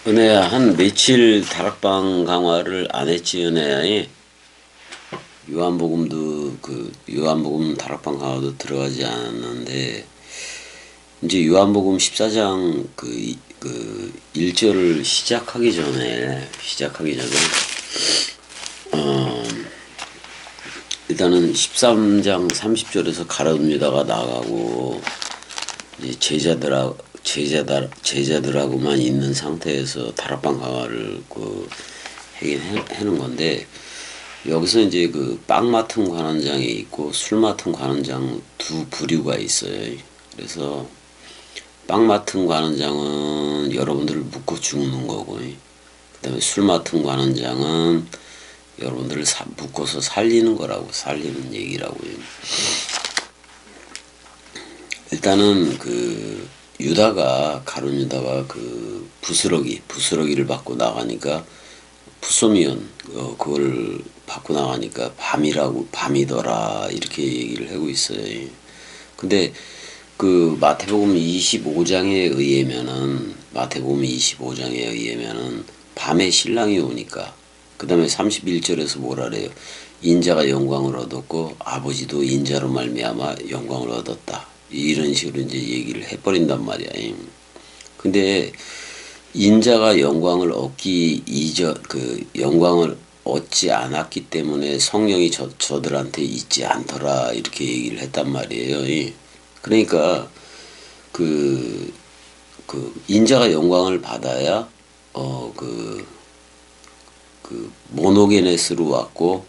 은혜야, 한 며칠 다락방 강화를 안 했지, 은혜야. 요한복음 다락방 강화도 들어가지 않았는데, 이제 요한복음 14장 1절을 시작하기 전에, 어, 일단은 13장 30절에서 가룟 유다가 나가고, 이제 제자들하고만 있는 상태에서 다락방 강화를 해는 건데, 여기서 이제 빵 맡은 관원장이 있고 술 맡은 관원장 두 부류가 있어요. 그래서 빵 맡은 관원장은 여러분들을 묶고 죽는 거고, 그 다음에 술 맡은 관원장은 여러분들을 묶어서 살리는 거라고, 살리는 얘기라고요. 일단은 가룟 유다가 부스러기를 받고 나가니까, 푸소미온, 그걸 받고 나가니까 밤이더라, 이렇게 얘기를 하고 있어요. 근데 마태복음 25장에 의하면은 밤에 신랑이 오니까, 그 다음에 31절에서 뭐라 그래요? 인자가 영광을 얻었고 아버지도 인자로 말미암아 영광을 얻었다, 이런 식으로 이제 얘기를 해버린단 말이야. 근데 인자가 영광을 영광을 얻지 않았기 때문에 성령이 저들한테 있지 않더라, 이렇게 얘기를 했단 말이에요. 그러니까 인자가 영광을 받아야 모노게네스로 왔고,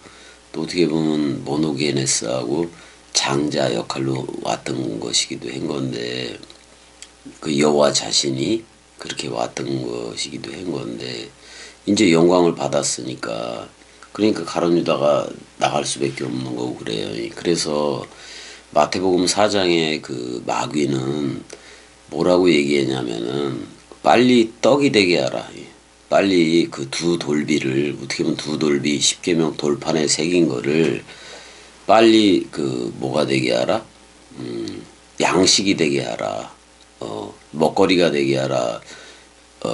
또 어떻게 보면 모노게네스하고 장자 역할로 왔던 것이기도 한 건데, 여호와 자신이 그렇게 왔던 것이기도 한 건데, 이제 영광을 받았으니까, 그러니까 가룟 유다가 나갈 수밖에 없는 거고 그래요. 그래서 마태복음 4장의 마귀는 뭐라고 얘기했냐면은, 빨리 떡이 되게 하라. 빨리 두 돌비를, 어떻게 보면 두 돌비 10계명 돌판에 새긴 거를 빨리 뭐가 되게 하라? 양식이 되게 하라. 먹거리가 되게 하라.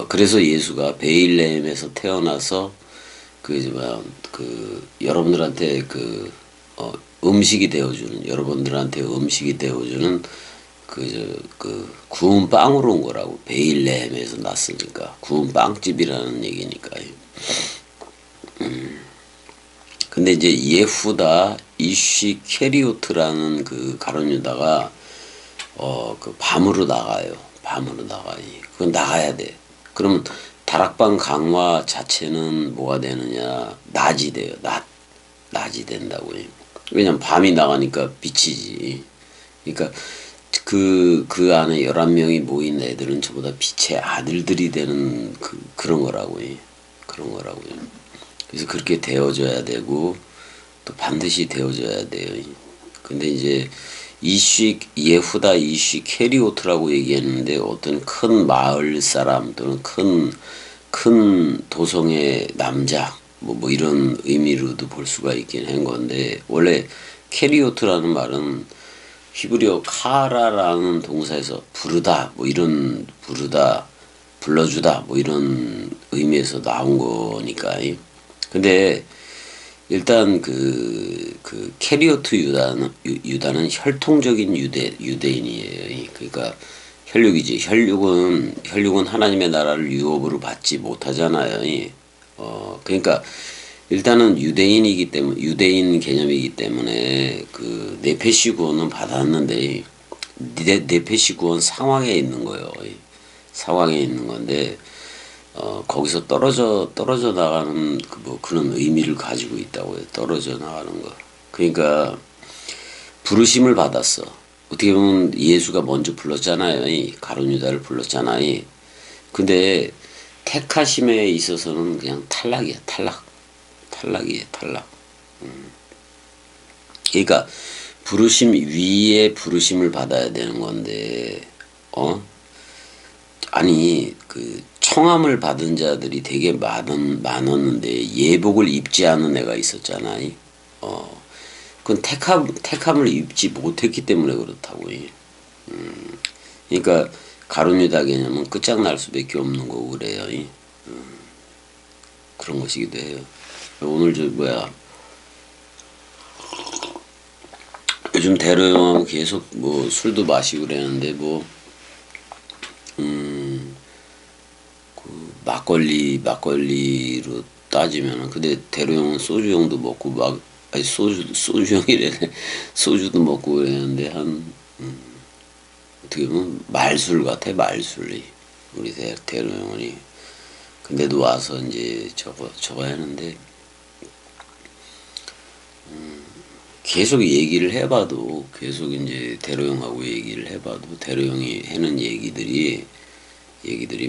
그래서 예수가 베일레헴에서 태어나서 여러분들한테 여러분들한테 음식이 되어주는 구운 빵으로 온 거라고. 베일레헴에서 났으니까 구운 빵집이라는 얘기니까. 근데 이제 예후다 이시 캐리오트라는 가룟 유다가 밤으로 나가요. 밤으로 나가요. 그건 나가야 돼. 그러면 다락방 강화 자체는 뭐가 되느냐? 낮이 돼요. 낮이 된다고요. 왜냐면 밤이 나가니까 빛이지. 그러니까 그 안에 11명이 모인 애들은 저보다 빛의 아들들이 되는 그런 거라고요. 그런 거라고요. 그래서 그렇게 되어져야 되고, 또 반드시 되어져야 돼요. 근데 이제 예후다 이쉬 캐리오트라고 얘기했는데, 어떤 큰 마을 사람 또는 큰 도성의 남자, 뭐 이런 의미로도 볼 수가 있긴 한 건데, 원래 캐리오트라는 말은 히브리어 카라라는 동사에서 부르다, 불러주다, 뭐 이런 의미에서 나온 거니까. 근데 일단 캐리오트 유다는 혈통적인 유대인이에요. 그러니까 혈육은 하나님의 나라를 유업으로 받지 못하잖아요. 그러니까 일단은 유대인 개념이기 때문에 네페시 구원은 받았는데, 네페시 구원 상황에 있는 거예요. 상황에 있는 건데, 거기서 떨어져 나가는 그런 의미를 가지고 있다고 해요. 떨어져 나가는 거. 그러니까 부르심을 받았어. 어떻게 보면 예수가 먼저 불렀잖아요. 가룟 유다를 불렀잖아요. 근데 택하심에 있어서는 그냥 탈락이야. 탈락이에요. 탈락. 그러니까 부르심 위에 부르심을 받아야 되는 건데, 아니 청함을 받은 자들이 되게 많았는데 예복을 입지 않은 애가 있었잖아. 그건 택함을 입지 못했기 때문에 그렇다고. 그러니까 가룟 유다 개념은 끝장날 수밖에 없는 거고 그래요. 그런 것이기도 해요. 오늘 저 뭐야 요즘 대로형하고 계속 뭐 술도 마시고 그랬는데 뭐 그 막걸리로 따지면은 근데 대로형은 소주형도 먹고 막 아니 소주형이래 소주도 먹고 그랬는데 한 어떻게 보면 말술 같아 말술이 우리 대로형이 근데도 와서 이제 저거 하는데 계속 얘기를 해봐도 계속 이제 대로형하고 얘기를 해봐도 대로형이 하는 얘기들이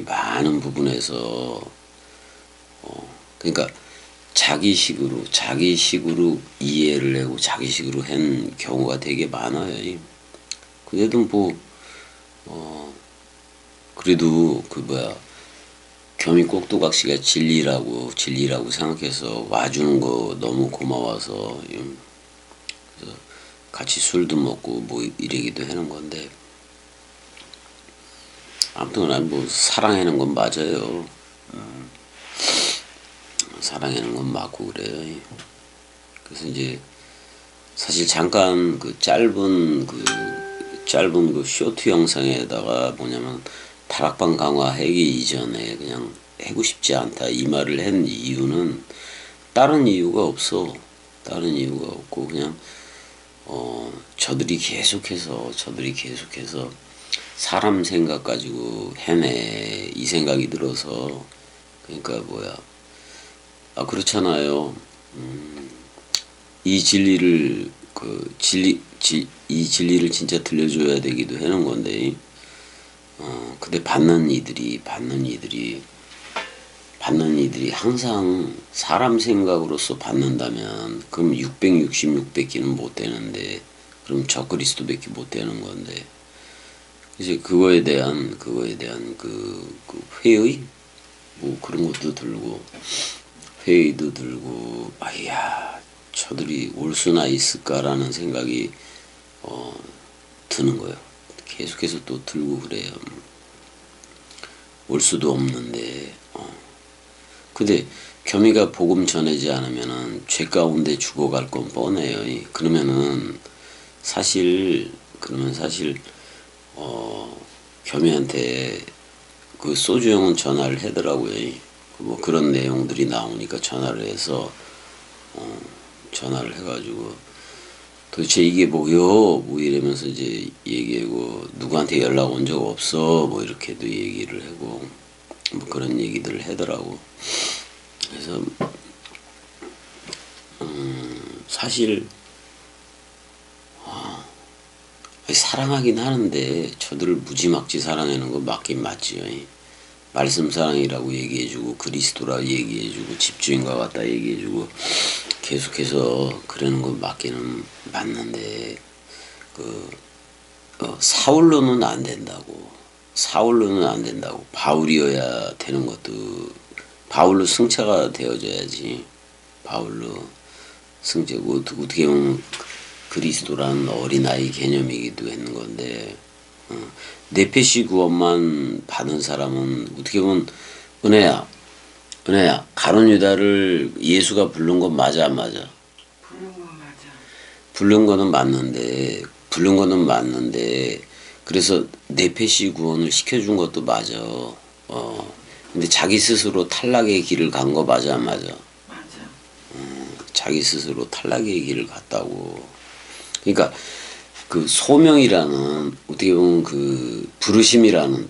많은 부분에서 그러니까 자기식으로 이해를 하고 자기식으로 한 경우가 되게 많아요. 그래도 뭐 그래도 그 뭐야 겸이 꼭두각시가 진리라고 생각해서 와주는 거 너무 고마워서 그래서 같이 술도 먹고 뭐 이러기도 하는 건데 아무튼 뭐 사랑하는 건 맞아요. 사랑하는 건 맞고 그래요. 그래서 이제 사실 잠깐 그 짧은 그 쇼트 영상에다가 뭐냐면 다락방 강화하기 이전에 그냥 하고 싶지 않다 이 말을 한 이유는 다른 이유가 없어. 다른 이유가 없고 그냥 저들이 계속해서 사람 생각 가지고 해내 이 생각이 들어서 그러니까 뭐야 그렇잖아요. 이 진리를 이 진리를 진짜 들려줘야 되기도 하는 건데 근데 받는 이들이 항상 사람 생각으로서 받는다면 그럼 666밖에는 못 되는데 그럼 저 그리스도밖에 못 되는 건데 이제 그거에 대한 그 회의 뭐 그런 것도 들고 회의도 들고 아야 저들이 올 수나 있을까라는 생각이 드는 거예요. 계속해서 또 들고 그래요. 올 수도 없는데 근데 겸이가 복음 전하지 않으면은 죄 가운데 죽어갈 건 뻔해요. 그러면 사실 겸이한테 그 소주형은 전화를 하더라고요. 뭐 그런 내용들이 나오니까 전화를 해서 전화를 해가지고 도대체 이게 뭐요? 뭐 이러면서 이제 얘기하고 누구한테 연락 온 적 없어? 뭐 이렇게도 얘기를 하고 뭐 그런 얘기들을 하더라고. 그래서 사실 사랑하긴 하는데 저들을 무지막지 사랑하는 건 맞긴 맞지요. 말씀 사랑이라고 얘기해주고 그리스도라 얘기해주고 집주인과 같다 얘기해주고 계속해서 그러는 건 맞기는 맞는데 사울로는 안 된다고. 바울이어야 되는 것도 바울로 승차가 되어져야지. 바울로 승자고 어떻게 보면 그리스도라는 어린아이 개념이기도 했는 건데 네페시 구원만 받은 사람은 어떻게 보면 은혜야 가룟 유다를 예수가 부른 건 맞아 안 맞아? 부른 거는 맞는데 그래서 네페시 구원을 시켜준 것도 맞아. 근데 자기 스스로 탈락의 길을 간 거 맞아 안 맞아? 자기 스스로 탈락의 길을 갔다고. 그러니까 그 소명이라는 어떻게 보면 그 부르심이라는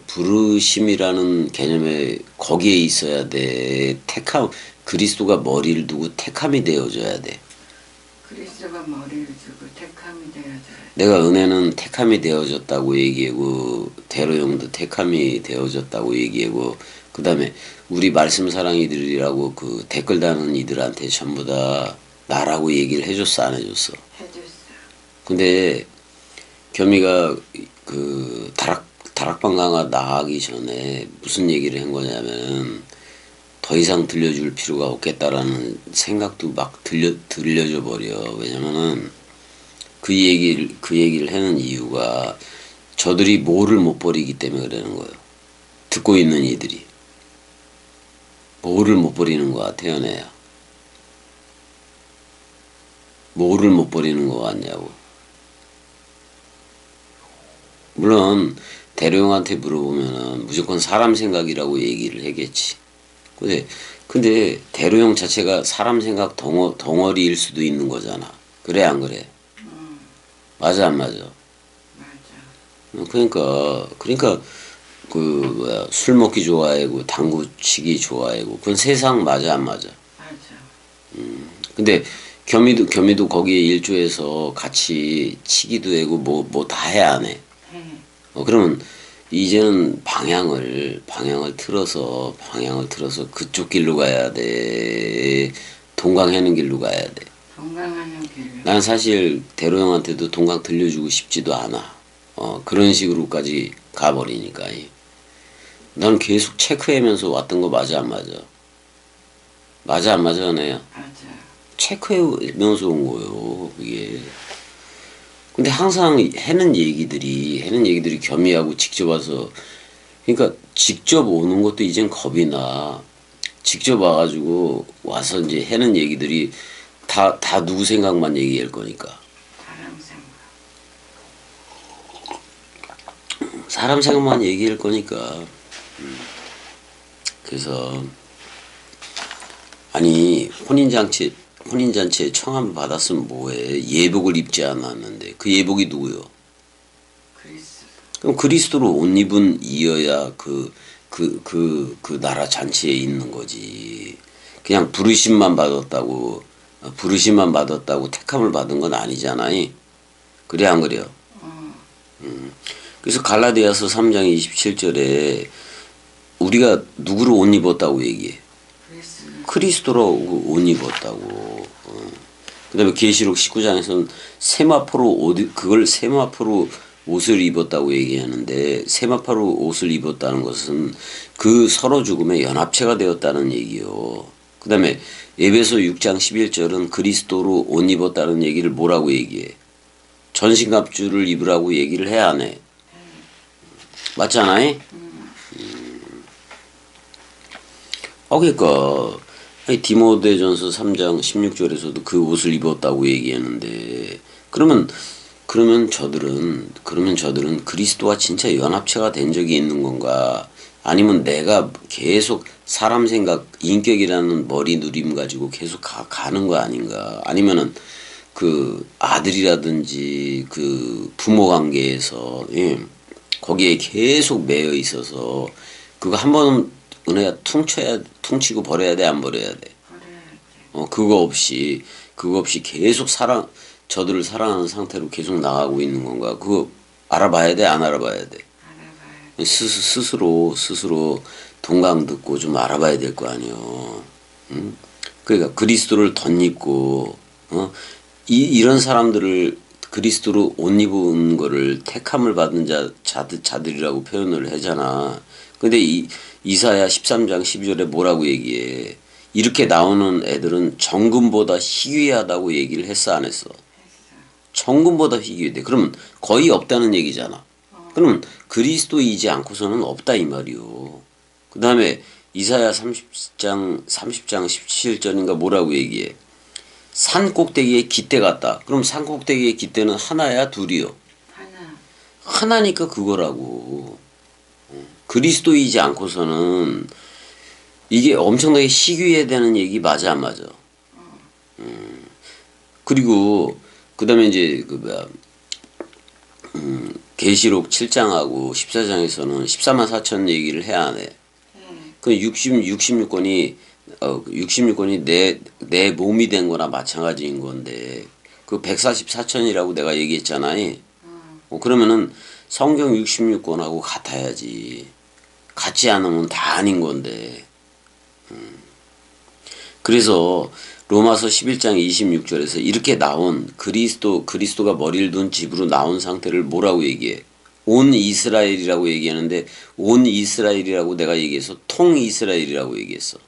개념에 거기에 있어야 돼. 그리스도가 머리를 두고 택함이 되어져야 돼. 그리스도가 머리를 두고 택함이 되어져야 돼. 내가 은혜는 택함이 되어졌다고 얘기하고 대로형도 택함이 되어졌다고 얘기하고 그 다음에 우리 말씀 사랑이들이라고 그 댓글 다는 이들한테 전부 다 나라고 얘기를 해줬어 안 해줬어? 해줬어. 근데 겸이가 그 다락방 강화 나가기 전에 무슨 얘기를 한 거냐면 더 이상 들려줄 필요가 없겠다라는 생각도 막 들려줘 버려. 왜냐면은 그 얘기를 하는 이유가 저들이 뭐를 못 버리기 때문에 그러는 거예요. 듣고 있는 이들이. 뭐를 못 버리는 것 같아, 연애야? 뭐를 못 버리는 것 같냐고. 물론 대룡한테 물어보면은 무조건 사람 생각이라고 얘기를 하겠지. 근데 대로형 자체가 사람 생각 덩어리일 수도 있는 거잖아. 그래 안 그래? 맞아 안 맞아? 맞아. 그러니까 그 뭐야 술 먹기 좋아하고 당구 치기 좋아하고 그건 세상 맞아 안 맞아? 맞아. 근데 겸이도 거기에 일조해서 같이 치기도 하고 뭐 다 해 안 해? 해. 그러면 이제는 방향을 틀어서 그쪽 길로 가야 돼. 동강하는 길로 가야 돼. 건강하는 길로. 난 사실 대로 형한테도 동강 들려주고 싶지도 않아. 그런 식으로까지 가버리니까. 난 계속 체크하면서 왔던 거 맞아 안 맞아? 맞아 안 맞아 내야? 맞아. 체크하면서 온 거요. 이게. 근데 항상 해는 얘기들이 겸이하고 직접 와서 그러니까 직접 오는 것도 이젠 겁이 나. 직접 와가지고 와서 이제 해는 얘기들이 다 누구 생각만 얘기할 거니까. 사람 생각. 사람 생각만 얘기할 거니까. 그래서 아니 혼인잔치에 청함을 받았으면 뭐해? 예복을 입지 않았는데 그 예복이 누구요? 그리스. 그럼 그리스도로 옷 입은 이어야 그 나라 잔치에 있는 거지. 그냥 부르심만 받았다고 택함을 받은 건 아니잖아요. 그래 안 그래요? 그래서 갈라디아서 3장 27절에 우리가 누구를 옷 입었다고 얘기해? 그리스. 크리스도로 옷 입었다고. 그다음에 계시록 19장에서는 그걸 세마포로 옷을 입었다고 얘기하는데 세마포로 옷을 입었다는 것은 그 서로 죽음의 연합체가 되었다는 얘기요. 그다음에 에베소 6장 11절은 그리스도로 옷 입었다는 얘기를 뭐라고 얘기해? 전신갑주를 입으라고 얘기를 해야 안 해? 맞잖아요? 그러니까 디모데전서 3장 16절에서도 그 옷을 입었다고 얘기했는데 그러면 저들은 그리스도와 진짜 연합체가 된 적이 있는 건가? 아니면 내가 계속 사람 생각 인격이라는 머리 누림 가지고 계속 가는 거 아닌가? 아니면은 그 아들이라든지 그 부모 관계에서 거기에 계속 매여 있어서 그거 한 번은 은혜야 퉁치고 버려야 돼 안 버려야 돼? 버려야지. 그거 없이 계속 저들을 사랑하는 상태로 계속 나가고 있는 건가? 그거 알아봐야 돼 안 알아봐야 돼? 알아봐야지. 스스로 동강 듣고 좀 알아봐야 될 거 아니요. 응? 그러니까 그리스도를 덧입고 이런 사람들을 그리스도로 옷 입은 거를 택함을 받은 자들이라고 표현을 하잖아. 근데 이사야 13장 12절에 뭐라고 얘기해? 이렇게 나오는 애들은 정금보다 희귀하다고 얘기를 했어 안 했어? 했어. 정금보다 희귀해. 그러면 거의 없다는 얘기잖아. 그러면 그리스도이지 않고서는 없다 이 말이요. 그 다음에 이사야 30장 17절인가 뭐라고 얘기해? 산 꼭대기에 깃대 같다. 그럼 산 꼭대기의 깃대는 하나야 둘이요? 하나. 하나니까 그거라고. 그리스도이지 않고서는 이게 엄청나게 희귀해야 되는 얘기 맞아 안 맞아? 그리고 그다음에 이제 그 뭐야 계시록 7장하고 14장에서는 14만 4천 얘기를 해야 안 해. 그 66권이 내 몸이 된 거나 마찬가지인 건데 그 144천이라고 내가 얘기했잖아요. 그러면은 성경 66권하고 같아야지. 같지 않으면 다 아닌 건데. 그래서 로마서 11장 26절에서 이렇게 나온 그리스도가 머리를 둔 집으로 나온 상태를 뭐라고 얘기해? 온 이스라엘이라고 얘기하는데 온 이스라엘이라고 내가 얘기해서 통 이스라엘이라고 얘기했어.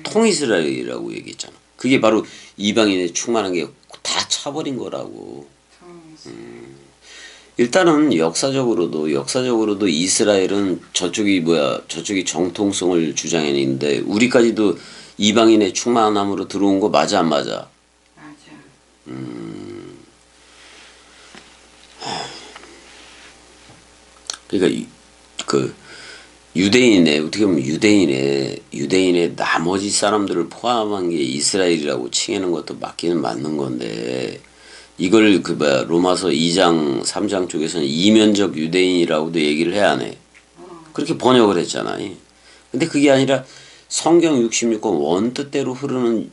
통 이스라엘이라고 얘기했잖아. 그게 바로 이방인의 충만한 게 다 차버린 거라고. 일단은 역사적으로도 이스라엘은 저쪽이 정통성을 주장했는데 우리까지도 이방인의 충만함으로 들어온 거 맞아 안 맞아? 맞아. 그러니까 그 유대인의 어떻게 보면 유대인의 나머지 사람들을 포함한 게 이스라엘이라고 칭하는 것도 맞기는 맞는 건데 이걸 로마서 2장 3장 쪽에서는 이면적 유대인이라고도 얘기를 해야 하네. 그렇게 번역을 했잖아. 근데 그게 아니라 성경 66권 원뜻대로 흐르는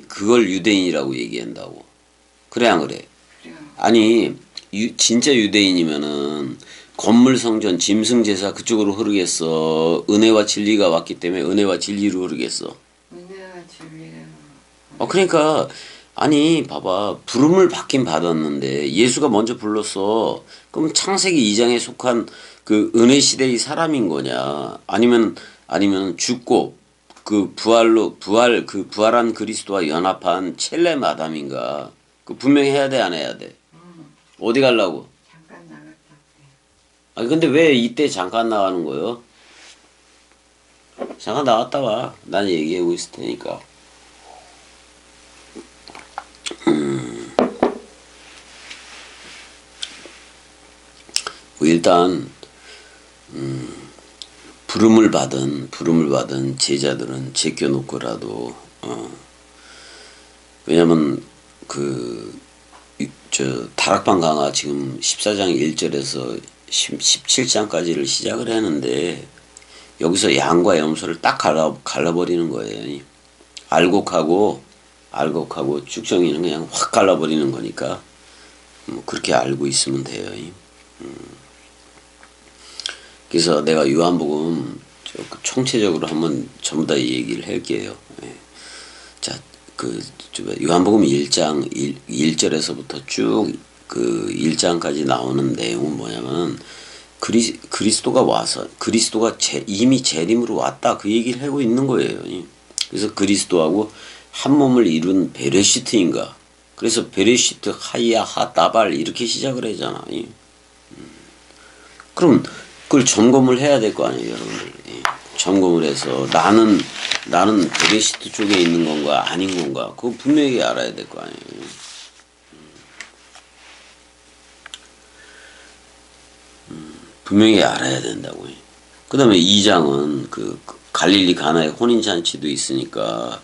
그걸 유대인이라고 얘기한다고. 그래 안 그래? 그래요. 아니 진짜 유대인이면은 건물 성전 짐승 제사 그쪽으로 흐르겠어. 은혜와 진리가 왔기 때문에 은혜와 진리로 흐르겠어. 은혜와 진리가 그러니까 아니 봐봐 부름을 받긴 받았는데 예수가 먼저 불렀어. 그럼 창세기 2장에 속한 그 은혜 시대의 사람인 거냐? 아니면 죽고 부활한 그리스도와 연합한 첼렘 아담인가? 그 분명히 해야 돼 안 해야 돼? 어디 가려고? 잠깐 나갔다 아니 근데 왜 이때 잠깐 나가는 거요? 잠깐 나갔다 와. 난 얘기하고 있을 테니까. 일단 부름을 받은 제자들은 제껴놓고라도 왜냐면 다락방 강화 지금 14장 1절에서 17장까지를 시작을 했는데 여기서 양과 염소를 딱 갈라버리는 거예요. 알곡하고 쭉정이는 그냥 확 갈라버리는 거니까 뭐 그렇게 알고 있으면 돼요. 그래서 내가 요한복음 총체적으로 한번 전부 다 얘기를 할게요. 자, 요한복음 1장 1절에서부터 쭉 그 1장까지 나오는 내용은 뭐냐면 그리스도가 와서 그리스도가 이미 재림으로 왔다 그 얘기를 하고 있는 거예요. 그래서 그리스도하고 한 몸을 이룬 베레시트인가. 그래서 베레시트 하야 하다발 이렇게 시작을 하잖아. 그럼 그걸 점검을 해야 될 거 아니에요, 여러분들. 점검을 해서 나는 베레시트 쪽에 있는 건가 아닌 건가 그거 분명히 알아야 될 거 아니에요. 분명히 알아야 된다고요. 그 다음에 2장은 그 갈릴리 가나의 혼인잔치도 있으니까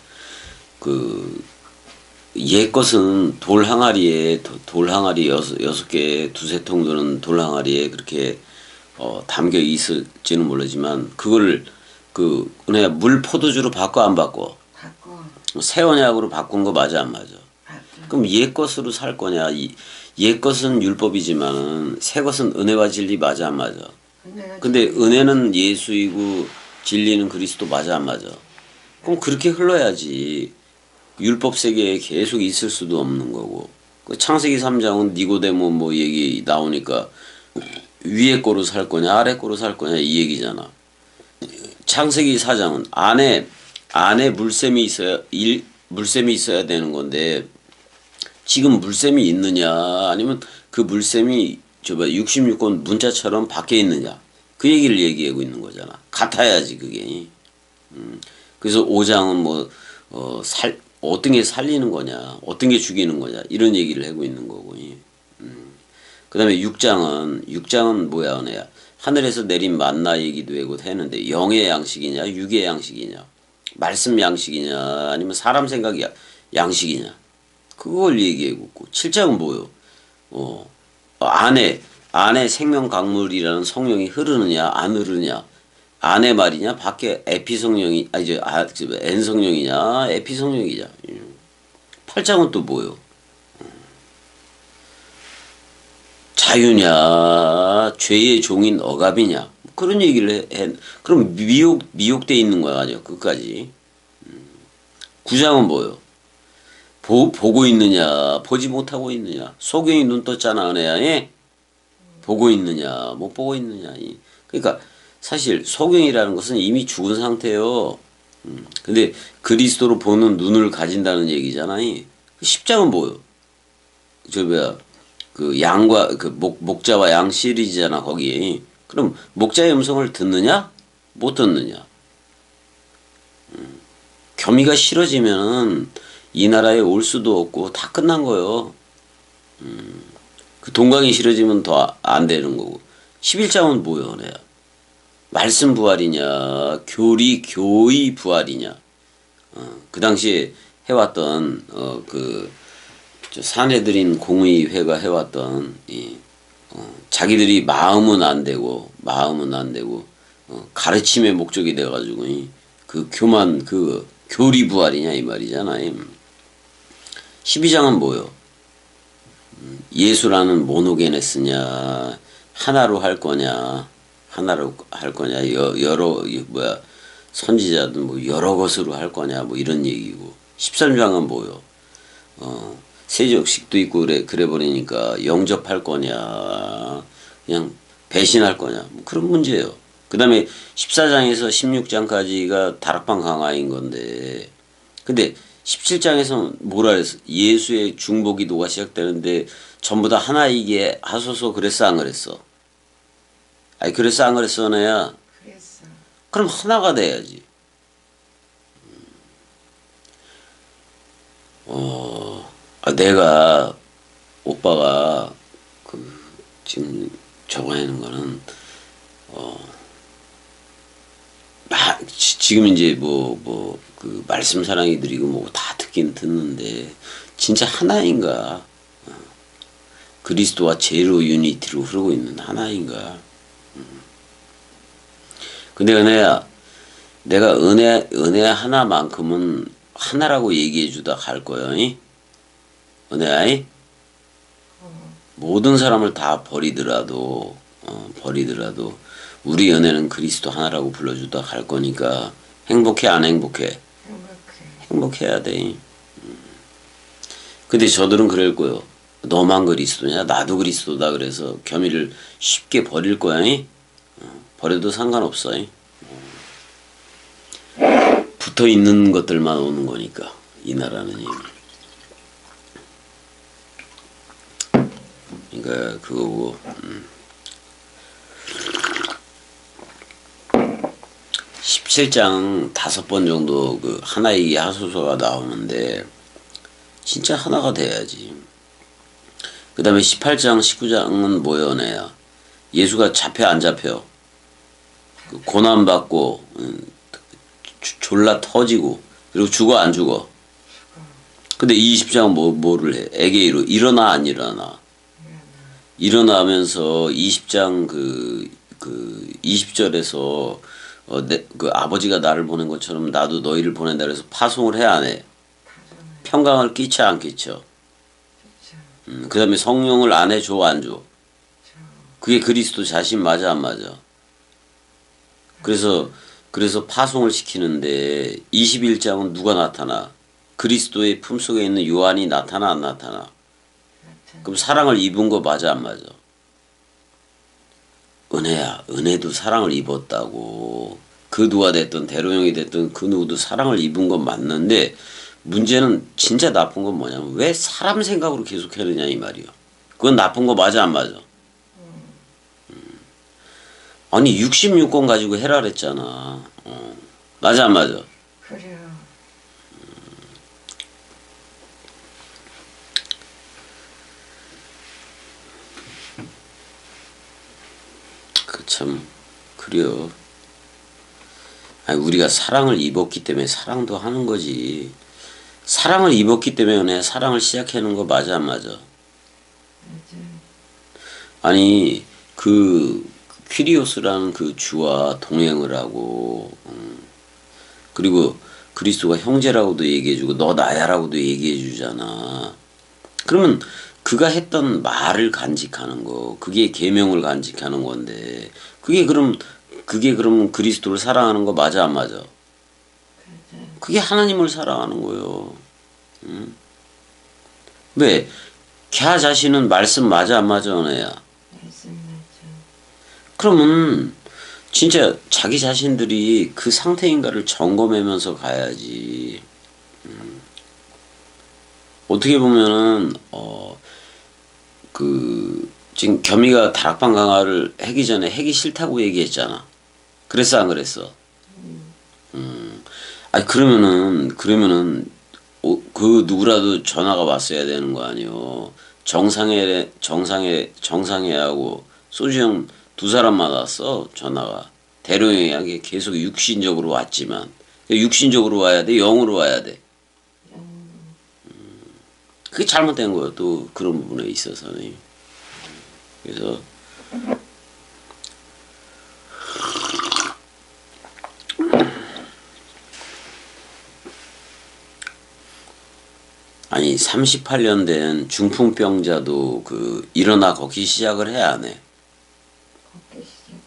옛 것은 돌 항아리 여섯 개 두세 통 드는 돌 항아리에 그렇게 담겨 있을지는 모르지만 그걸 은혜야 물 포도주로 바꿔 안 바꿔? 바꿔. 새 언약으로 바꾼 거 맞아 안 맞아? 맞아. 그럼 옛 것으로 살 거냐? 옛 것은 율법이지만은 새 것은 은혜와 진리 맞아 안 맞아? 근데 은혜는 예수이고 진리는 그리스도 맞아 안 맞아? 그럼 그렇게 흘러야지. 율법 세계에 계속 있을 수도 없는 거고. 창세기 3장은 니고데모 뭐 얘기 나오니까 위에 거로 살 거냐 아래 거로 살 거냐 이 얘기잖아. 창세기 4장은 안에 물샘이 있어야 되는 건데 지금 물샘이 있느냐 아니면 그 물샘이 66권 문자처럼 밖에 있느냐 그 얘기를 얘기하고 있는 거잖아. 같아야지 그게. 그래서 5장은 어떤 게 살리는 거냐 어떤 게 죽이는 거냐 이런 얘기를 하고 있는 거고. 그 다음에 6장은 뭐야 은혜야 하늘에서 내린 만나 얘기도 하고 했는데 영의 양식이냐 육의 양식이냐 말씀 양식이냐 아니면 사람 생각 양식이냐 그걸 얘기하고 있고 7장은 뭐요? 안에 생명 강물이라는 성령이 흐르느냐 안 흐르느냐 안에 말이냐 밖에 에피 성령이 N 성령이냐 에피 성령이냐 8장은 또 뭐요? 자유냐 죄의 종인 억압이냐 그런 얘기를 해. 그럼 미혹돼 있는 거야 아니야 끝까지. 9장은 뭐요? 보고 있느냐 보지 못하고 있느냐 소경이 눈 떴잖아 은혜야. 예? 보고 있느냐 못 보고 있느냐. 그러니까 사실 소경이라는 것은 이미 죽은 상태예요. 근데 그리스도로 보는 눈을 가진다는 얘기잖아. 10장은 뭐요? 그 양과 그 목자와 양 시리즈잖아 거기. 그럼 목자의 음성을 듣느냐? 못 듣느냐? 겸이가 싫어지면은 이 나라에 올 수도 없고 다 끝난 거요. 그 동강이 싫어지면 더 안 되는 거고. 11장은 뭐요, 내야? 말씀 부활이냐, 교의 부활이냐. 그 당시에 해왔던 저 사내들인 공의회가 해왔던 자기들이 마음은 안 되고 가르침의 목적이 돼가지고 그 교만 그 교리 부활이냐 이 말이잖아요. 12장은 뭐요? 예수라는 모노게네스냐 하나로 할 거냐 여러 선지자든 뭐 여러 것으로 할 거냐 뭐 이런 얘기고. 13장은 뭐요? 세족식도 있고 그래 버리니까 영접할 거냐 그냥 배신할 거냐 뭐 그런 문제예요. 그 다음에 14장에서 16장까지가 다락방 강화인 건데, 근데 17장에서 뭐라 그랬어? 예수의 중보기도가 시작되는데 전부 다 하나이게 하소서 그랬어 안 그랬어? 아니 그랬어 안 그랬어 너야? 그랬어. 그럼 하나가 돼야지. 내가 오빠가 그 지금 적어내는 거는 지금 이제 그 말씀 사랑이 드리고 뭐 다 듣긴 듣는데 진짜 하나인가? 그리스도와 제로 유니티로 흐르고 있는 하나인가? 근데 은혜야, 내가 은혜 하나만큼은 하나라고 얘기해 주다 갈 거야. 이? 은혜야, 모든 사람을 다 버리더라도 우리 은혜는 그리스도 하나라고 불러주다 갈 거니까 행복해 안 행복해? 행복해야 돼. 근데 저들은 그럴 거요. 너만 그리스도냐? 나도 그리스도다. 그래서 겸이를 쉽게 버릴 거야. 버려도 상관없어. 붙어 있는 것들만 오는 거니까 이 나라는. 그러니까 그거고. 17장 5번 정도 그 하나의 하소서가 나오는데 진짜 하나가 돼야지. 그 다음에 18장 19장은 뭐여 내야? 예수가 잡혀 안 잡혀? 그 고난받고 졸라 터지고 그리고 죽어 안 죽어? 근데 20장은 뭐를 해? 에게이로 일어나 안 일어나? 일어나면서 20장 그 20절에서 그 아버지가 나를 보낸 것처럼 나도 너희를 보낸다 그래서 파송을 해 안 해? 평강을 끼쳐 안 끼쳐? 그 다음에 성령을 안 해 줘 안 줘? 그게 그리스도 자신 맞아 안 맞아? 그래서 파송을 시키는데 21장은 누가 나타나? 그리스도의 품속에 있는 요한이 나타나 안 나타나? 그럼 사랑을 입은 거 맞아 안 맞아? 은혜야, 은혜도 사랑을 입었다고. 그 누가 됐든 대로형이 됐든 그 누구도 사랑을 입은 건 맞는데 문제는 진짜 나쁜 건 뭐냐면 왜 사람 생각으로 계속 해느냐 이 말이야. 그건 나쁜 거 맞아 안 맞아? 아니 66권 가지고 해라 그랬잖아. 맞아 안 맞아? 그래요. 참 그래요. 아니 우리가 사랑을 입었기 때문에 사랑도 하는 거지. 사랑을 입었기 때문에 사랑을 시작하는 거 맞아 안 맞아? 아니 그 퀴리오스라는 그 주와 동행을 하고 그리고 그리스도가 형제라고도 얘기해주고 너 나야라고도 얘기해주잖아. 그러면 그가 했던 말을 간직하는 거, 그게 계명을 간직하는 건데, 그게 그럼 그리스도를 사랑하는 거 맞아 안 맞아? 그게 하나님을 사랑하는 거예요. 응? 왜? 걔 자신은 말씀 맞아 안 맞아 은혜야? 말씀 맞아. 그러면 진짜 자기 자신들이 그 상태인가를 점검하면서 가야지. 어떻게 보면은 지금 겸이가 다락방 강화를 하기 전에 하기 싫다고 얘기했잖아. 그랬어 안 그랬어? 아니 그러면은 그 누구라도 전화가 왔어야 되는 거 아니요. 정상회하고 소주형 두 사람만 왔어 전화가. 대로형에게 계속 육신적으로 왔지만 육신적으로 와야 돼, 영으로 와야 돼. 그게 잘못된 거예요. 또 그런 부분에 있어서는. 그래서 아니 38년 된 중풍병자도 일어나 걷기 시작을 해야 안 해. 걷기 시작해.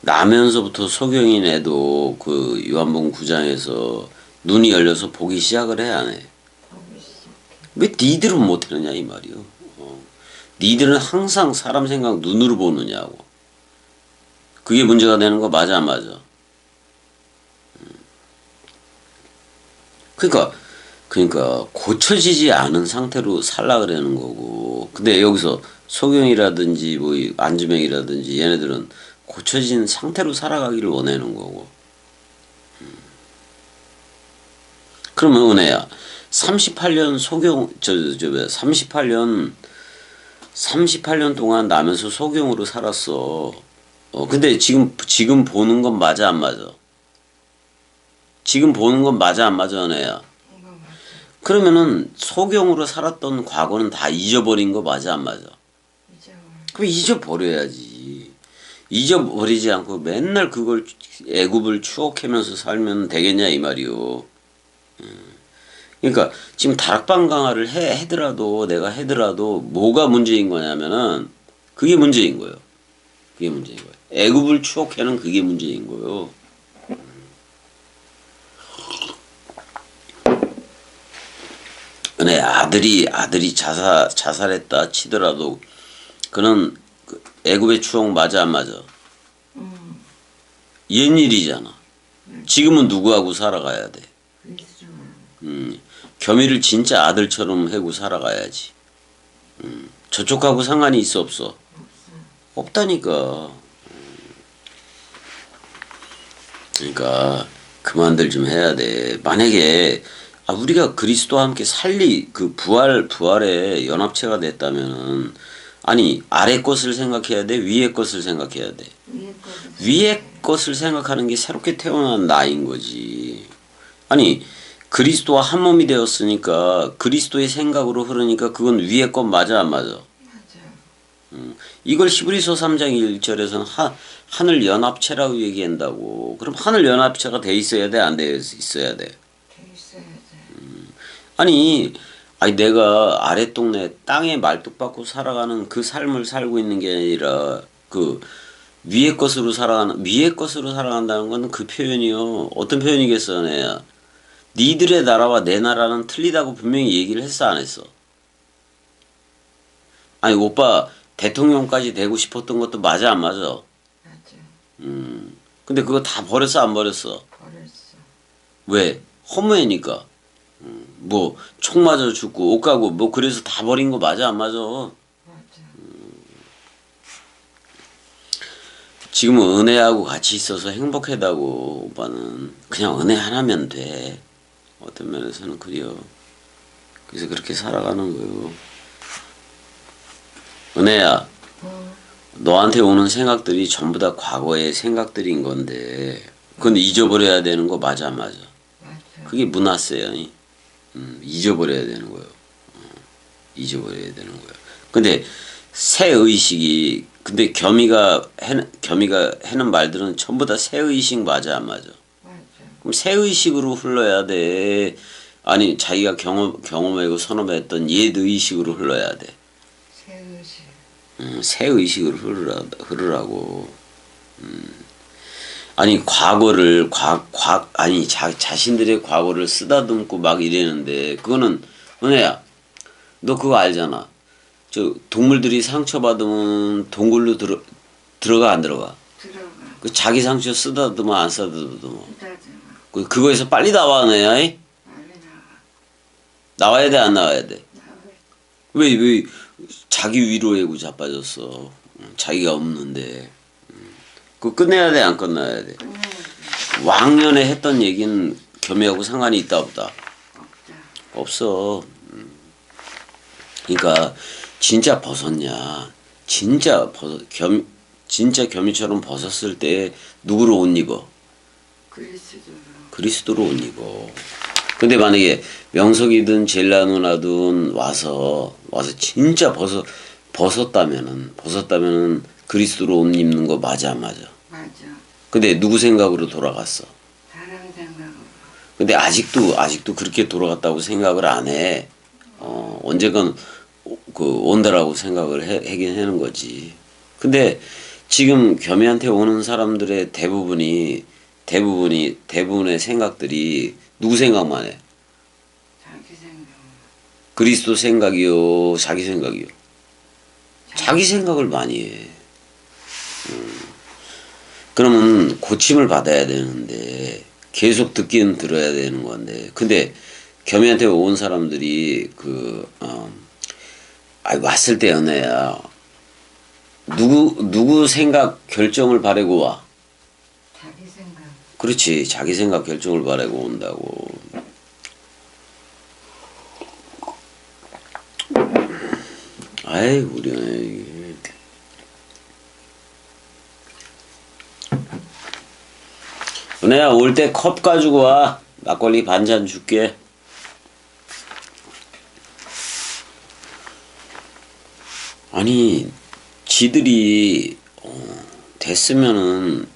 나면서부터 소경인 애도 유한봉 구장에서 눈이 열려서 보기 시작을 해야 안 해. 걷기 시작해. 왜 니들은 못하느냐 이 말이요. 니들은 항상 사람 생각 눈으로 보느냐고. 그게 문제가 되는 거 맞아 안 맞아? 그러니까 고쳐지지 않은 상태로 살라 그러는 거고. 근데 여기서 소경이라든지 뭐 안주명이라든지 얘네들은 고쳐진 상태로 살아가기를 원하는 거고. 그러면 은혜야 38년 38년 동안 나면서 소경으로 살았어. 근데 지금 보는 건 맞아 안 맞아? 지금 보는 건 맞아 안 맞아 은혜야? 이거 맞아. 그러면은 소경으로 살았던 과거는 다 잊어버린 거 맞아 안 맞아? 잊어버려. 그럼 잊어버려야지. 잊어버리지 않고 맨날 그걸 애굽을 추억하면서 살면 되겠냐 이 말이요. 그러니까 지금 다락방 강화를 내가 해더라도 뭐가 문제인 거냐면은 그게 문제인 거예요. 그게 문제인 거예요. 애굽을 추억하는 그게 문제인 거예요. 근데 아들이 자살했다 치더라도 그는 애굽의 추억 맞아 안 맞아? 옛일이잖아. 지금은 누구하고 살아가야 돼? 그리스도. 겸이를 진짜 아들처럼 하고 살아가야지. 저쪽하고 상관이 있어 없어? 없다니까. 그러니까 그만들 좀 해야 돼. 만약에 우리가 그리스도와 함께 부활의 연합체가 됐다면은 아니 아래 것을 생각해야 돼, 위에 것을 생각해야 돼. 위에 것을 생각하는 게 새롭게 태어난 나인 거지. 아니 그리스도와 한 몸이 되었으니까 그리스도의 생각으로 흐르니까 그건 위에 것 맞아 안 맞아? 맞아. 이걸 히브리서 3장 1절에서는 하늘 연합체라고 얘기한다고. 그럼 하늘 연합체가 돼 있어야 돼, 안 돼 있어야 돼? 돼 있어야 돼. 아니 내가 아랫동네 땅에 말뚝박고 살아가는 그 삶을 살고 있는 게 아니라 위의 것으로 살아간다는 건 그 표현이요. 어떤 표현이겠어, 내야. 니들의 나라와 내 나라는 틀리다고 분명히 얘기를 했어, 안 했어? 아니 오빠 대통령까지 되고 싶었던 것도 맞아 안 맞아? 맞아. 근데 그거 다 버렸어 안 버렸어? 버렸어. 왜? 허무해니까. 뭐 총 맞아 죽고 옷 가고 뭐 그래서 다 버린 거 맞아 안 맞아? 맞아. 지금은 은혜하고 같이 있어서 행복하다고. 오빠는 그냥 은혜 하나면 돼. 어떤 면에서는 그래요. 그래서 그렇게 살아가는 거요. 은혜야, 너한테 오는 생각들이 전부 다 과거의 생각들인 건데 그건 잊어버려야 되는 거 맞아 안 맞아? 맞아. 그게 문화세요. 잊어버려야 되는 거예요. 잊어버려야 되는 거예요. 근데 새 의식이 겸이가 하는 말들은 전부 다 새 의식 맞아 안 맞아? 맞아. 그럼 새 의식으로 흘러야 돼. 아니 자기가 경험하고 선험했던 옛 의식으로 흘러야 돼. 새의식. 새 의식으로 흐르라고. 아니 과거를 자신들의 과거를 쓰다듬고 막 이래는데 그거는 은혜야. 너 그거 알잖아. 저 동물들이 상처받으면 동굴로 들어가 안 들어가? 들어가. 그 자기 상처 쓰다듬어 안 쓰다듬어? 쓰다듬어. 그거에서 빨리 나와 내야. 빨리 나와. 나와야 돼 안 나와야 돼? 나와. 왜 자기 위로에 자빠졌어. 자기가 없는데. 그거 끝내야 돼, 안 끝내야 돼? 끝내야지. 왕년에 했던 얘기는 겸이하고 상관이 있다 없다? 없다. 없어. 그러니까 진짜 벗었냐? 진짜 겸이처럼 벗었을 때 누구를 옷 입어? 그리스도로. 그리스도로 옷 입어. 근데 만약에 명석이든 젤라 누나든 와서 진짜 벗었다면은 그리스도로 옷 입는 거 맞아 안 맞아? 맞아. 근데 누구 생각으로 돌아갔어? 사람 생각으로. 근데 아직도 그렇게 돌아갔다고 생각을 안 해. 언젠간 온다라고 생각을 하긴 하는 거지. 근데 지금 겸이한테 오는 사람들의 대부분의 생각들이 누구 생각만 해? 자기 생각. 그리스도 생각이요, 자기 생각이요. 자기 생각을 많이 해. 그러면 고침을 받아야 되는데 계속 듣기는 들어야 되는 건데, 근데 겸이한테 온 사람들이 왔을 때 연애야. 누구 생각 결정을 바라고 와. 자기 생각. 그렇지, 자기 생각 결정을 바라고 온다고. 아이 우리 은혜야, 올 때 컵 가지고 와. 막걸리 반잔 줄게. 아니 지들이 됐으면은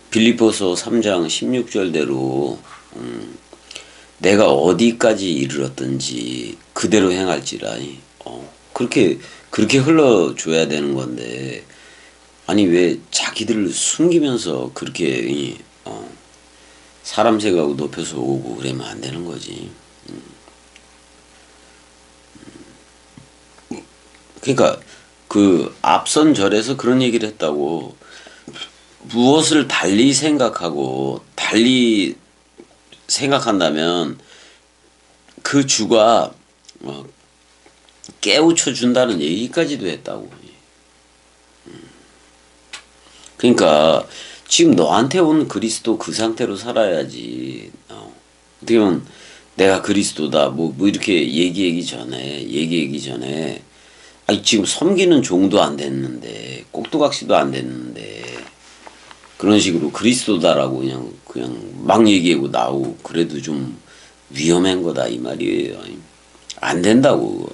빌립보서 3장 16절대로 내가 어디까지 이르렀든지 그대로 행할지라. 그렇게 흘러줘야 되는 건데, 아니 왜 자기들을 숨기면서 그렇게 사람 생각하고 높여서 오고 그러면 안 되는 거지. 그러니까 그 앞선 절에서 그런 얘기를 했다고. 무엇을 달리 생각한다면 그 주가 깨우쳐 준다는 얘기까지도 했다고. 그러니까 지금 너한테 온 그리스도 그 상태로 살아야지. 어떻게 보면 내가 그리스도다 뭐 이렇게 얘기하기 전에 아니 지금 섬기는 종도 안 됐는데 꼭두각시도 안 됐는데 그런 식으로 그리스도다라고 그냥 막 얘기하고 나오고 그래도 좀 위험한 거다 이 말이에요. 안 된다고.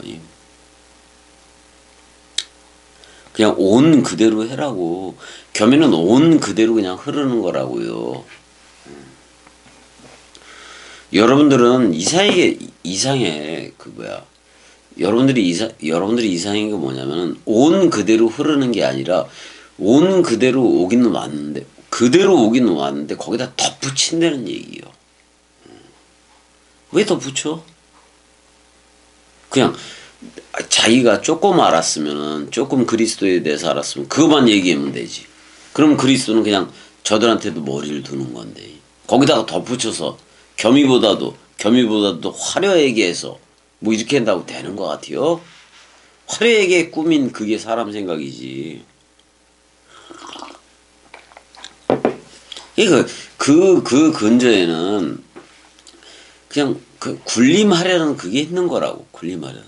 그냥 온 그대로 해라고. 겸이는 온 그대로 그냥 흐르는 거라고요. 여러분들은 이상해. 여러분들이 이상한 게 뭐냐면은 온 그대로 흐르는 게 아니라 온 그대로 오기는 왔는데 거기다 덧붙인다는 얘기요. 왜 덧붙여? 그냥 자기가 조금 그리스도에 대해서 알았으면 그것만 얘기하면 되지. 그럼 그리스도는 그냥 저들한테도 머리를 두는 건데 거기다가 덧붙여서 겸이보다도 화려하게 해서 뭐 이렇게 한다고 되는 것 같아요. 화려하게 꾸민 그게 사람 생각이지. 그 근저에는 그냥 군림하려는 그게 있는 거라고. 군림하려는.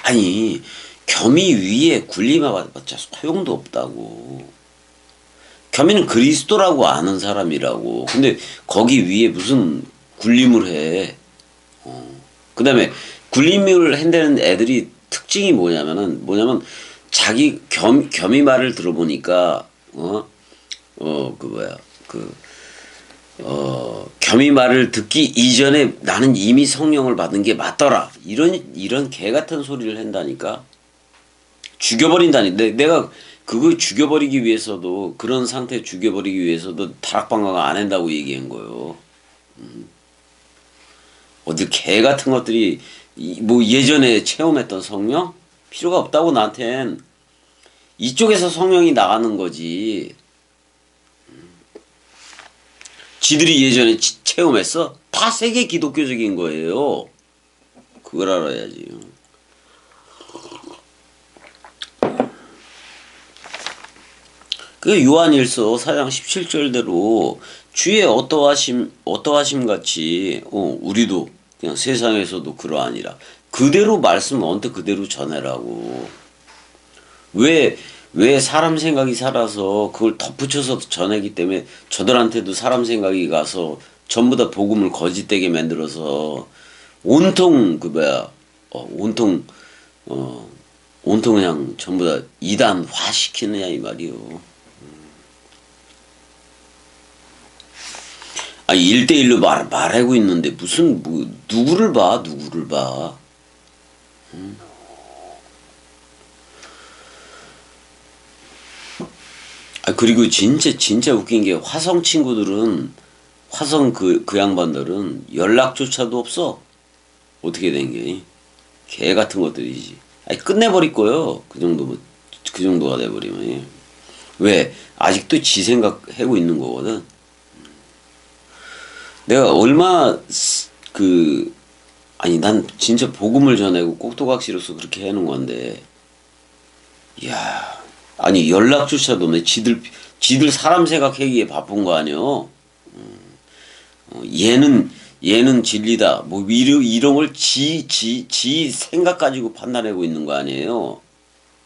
아니 겸이 위에 군림해봤자 소용도 없다고. 겸이는 그리스도라고 아는 사람이라고. 근데 거기 위에 무슨 군림을 해. 그 다음에 군림을 한다는 애들이 특징이 뭐냐면 자기 겸이 말을 들어보니까 겸이 말을 듣기 이전에 나는 이미 성령을 받은 게 맞더라. 이런 개 같은 소리를 한다니까. 죽여버린다니. 내가 그거 죽여버리기 위해서도 그런 상태 죽여버리기 위해서도 다락방광 안 한다고 얘기한 거예요. 어디 개 같은 것들이 뭐 예전에 체험했던 성령 필요가 없다고. 나한텐 이쪽에서 성령이 나가는 거지. 지들이 예전에 체험했어? 다 세계 기독교적인 거예요. 그걸 알아야지. 그 요한일서 4장 17절대로 주의 어떠하심 같이 우리도 그냥 세상에서도 그러하니라. 그대로 말씀 언뜻 그대로 전해라고. 왜 사람 생각이 살아서 그걸 덧붙여서 전하기 때문에 저들한테도 사람 생각이 가서 전부 다 복음을 거짓되게 만들어서 온통 온통 그냥 전부 다 이단화 시키느냐 이 말이요. 아니 1대1로 말하고 있는데 무슨 누구를 봐. 아 그리고 진짜 웃긴 게 화성 친구들은 화성 그 양반들은 연락조차도 없어. 어떻게 된 게? 개 같은 것들이지. 아니 끝내버릴 거요. 그 정도가 돼버리면. 왜? 아직도 지 생각하고 있는 거거든. 내가 얼마나 아니 난 진짜 복음을 전하고 꼭두각시로서 그렇게 해놓은 건데, 이야, 아니 연락조차도 없네. 지들 사람 생각하기에 바쁜 거 아니여. 얘는 진리다. 뭐 이런 걸 지 생각 가지고 판단하고 있는 거 아니에요.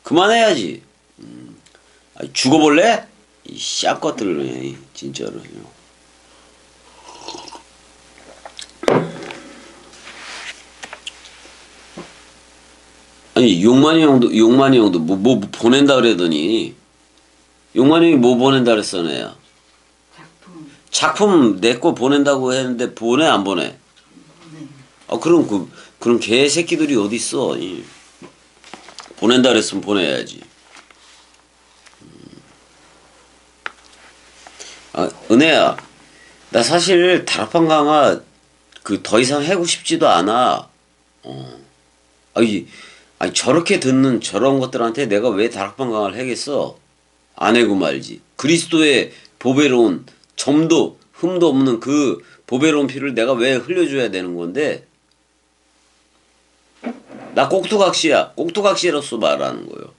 그만해야지. 아니, 죽어볼래? 이 샷것들 진짜로. 아니 용만이 형도 뭐 보낸다 그러더니 용만이 형이 뭐 보낸다 그랬어 내야. 작품 내 거 보낸다고 했는데 보내 안 보내? 아 그럼 그런 개새끼들이 어디 있어? 보낸다 그랬으면 보내야지. 아 은혜야, 나 사실 다락방 강화 더 이상 하고 싶지도 않아. 아니 저렇게 듣는 저런 것들한테 내가 왜 다락방 강화를 하겠어? 안 해고 말지. 그리스도의 보배로운 점도 흠도 없는 그 보배로운 피를 내가 왜 흘려줘야 되는 건데? 나 꼭두각시야. 꼭두각시로서 말하는 거요.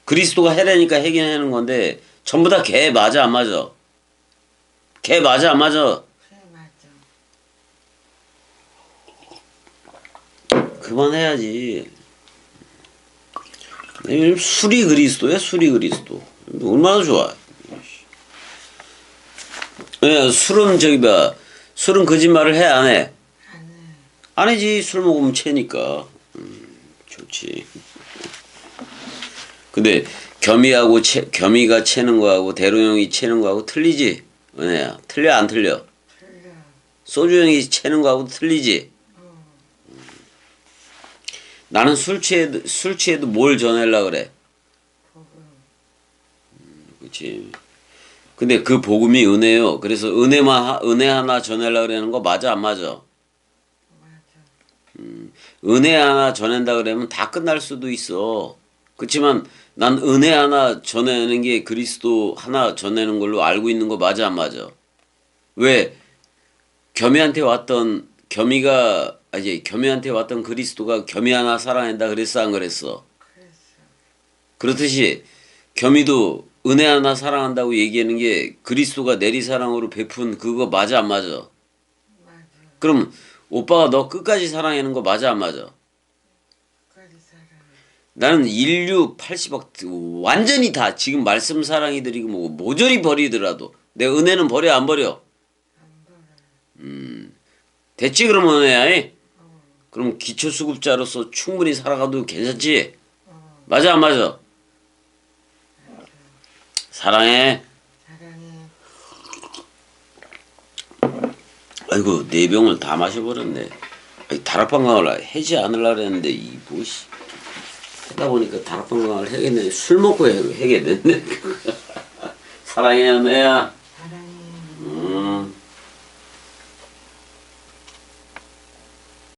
그리스도가 해라니까 하긴 하는 건데 전부 다 개 맞아 안 맞아? 개 맞아 안 맞아? 그래 맞아. 그만해야지. 술이 그리스도야, 술이 그리스도. 얼마나 좋아. 예, 술은 술은 거짓말을 해, 안 해? 안 해. 안 해지. 술 먹으면 채니까. 좋지. 근데 겸이가 채는 거하고 대로형이 채는 거하고 틀리지? 은혜야. 틀려 안 틀려? 틀려. 소주형이 채는 거하고 틀리지? 나는 술 취해도 뭘 전하려고 그래? 복음. 그치. 근데 그 복음이 은혜요. 그래서 은혜 하나 전하려고 그러는 거 맞아 안 맞아? 맞아. 은혜 하나 전한다 그러면 다 끝날 수도 있어. 그렇지만 난 은혜 하나 전하는 게 그리스도 하나 전하는 걸로 알고 있는 거 맞아 안 맞아? 왜? 겸이한테 왔던 그리스도가 겸이 하나 사랑한다 그랬어 안 그랬어? 그랬어. 그렇듯이 겸이도 은혜 하나 사랑한다고 얘기하는 게 그리스도가 내리사랑으로 베푼 그거 맞아 안 맞아? 맞아. 그럼 오빠가 너 끝까지 사랑하는 거 맞아 안 맞아? 끝까지 사랑해. 나는 인류 80억 완전히 다 지금 말씀 사랑이들이고 뭐 모조리 버리더라도 내 은혜는 버려 안 버려? 안 벌어. 됐지 그러면 은혜야. 그럼 기초수급자로서 충분히 살아가도 괜찮지? 맞아 안 맞아? 사랑해. 사랑해. 아이고 네 병을 다 마셔버렸네. 다락방 강화를 해지 않으려고 했는데 이 뭐시 하다 보니까 다락방 강화를 해야겠네. 술 먹고 해야겠네. 사랑해 은혜야.